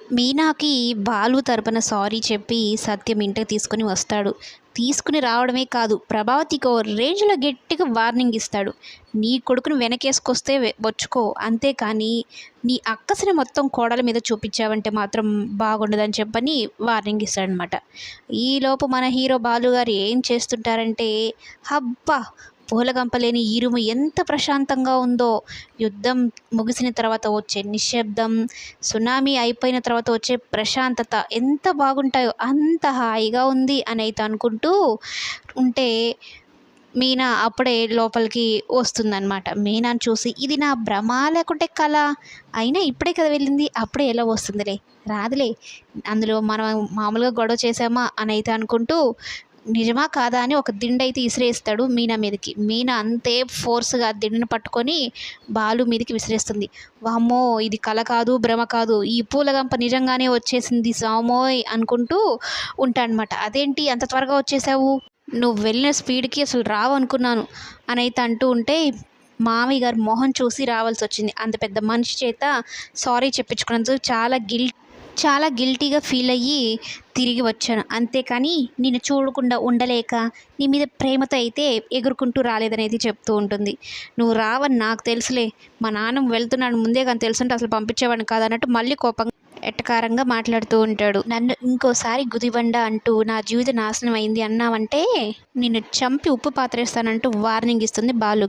మీనాకి బాలు తరపున సారీ చెప్పి సత్యం ఇంటికి తీసుకుని వస్తాడు. తీసుకుని రావడమే కాదు, ప్రభావతికి ఓ రేంజ్లో గట్టిగా వార్నింగ్ ఇస్తాడు. నీ కొడుకును వెనకేసుకొస్తే వచ్చుకో, అంతేకాని నీ అక్కసిని మొత్తం కోడల మీద చూపించావంటే మాత్రం బాగుండదని చెప్పని వార్నింగ్ ఇస్తాడనమాట. ఈలోపు మన హీరో బాలుగారు ఏం చేస్తుంటారంటే, హబ్బా పూలగంపలేని ఈ రూము ఎంత ప్రశాంతంగా ఉందో, యుద్ధం ముగిసిన తర్వాత వచ్చే నిశ్శబ్దం, సునామీ అయిపోయిన తర్వాత వచ్చే ప్రశాంతత ఎంత బాగుంటాయో, అంత హాయిగా ఉంది అని అయితే అనుకుంటూ ఉంటే మీనా అప్పుడే లోపలికి వస్తుందన్నమాట. మీనాని చూసి ఇది నా భ్రమ లేకుంటే కళ, అయినా ఇప్పుడే కదా వెళ్ళింది, అప్పుడే ఎలా వస్తుందిలే, రాదులే, అందులో మనం మామూలుగా గొడవ చేసామా అని అయితే అనుకుంటూ నిజమా కాదా అని ఒక దిండైతే ఇసిరేస్తాడు మీనా మీదకి. మీనా అంతే ఫోర్స్గా దిండును పట్టుకొని బాలు మీదకి విసిరేస్తుంది. వామ్మో ఇది కల కాదు, భ్రమ కాదు, ఈ పూలగంప నిజంగానే వచ్చేసింది సామోయ్ అనుకుంటూ ఉంటాడనమాట. అదేంటి అంత త్వరగా వచ్చేసావు, నువ్వు వెళ్ళిన స్పీడ్కి అసలు రావు అనుకున్నాను అని అయితే అంటూ ఉంటే, మామయ్య గారు మొహం చూసి రావాల్సి వచ్చింది. అంత పెద్ద మనిషి చేత సారీ చెప్పించుకున్నందుకు చాలా గిల్టీగా ఫీల్ అయ్యి తిరిగి వచ్చాను, అంతేకాని నిన్ను చూడకుండా ఉండలేక నీ మీద ప్రేమతో అయితే ఎగురుకుంటూ రాలేదనేది చెప్తూ ఉంటుంది. నువ్వు రావని నాకు తెలుసులే, మా నాన్న వెళ్తున్నాడు ముందే కానీ తెలుసుంటే అసలు పంపించేవాడిని కాదన్నట్టు మళ్ళీ కోపంగా ఎట్టకారంగా మాట్లాడుతూ ఉంటాడు. నన్ను ఇంకోసారి గుదిబండ అంటూ నా జీవితం నాశనం అయింది అన్నావంటే నిన్ను చంపి ఉప్పు పాత్రేస్తానంటూ వార్నింగ్ ఇస్తుంది బాలుకి.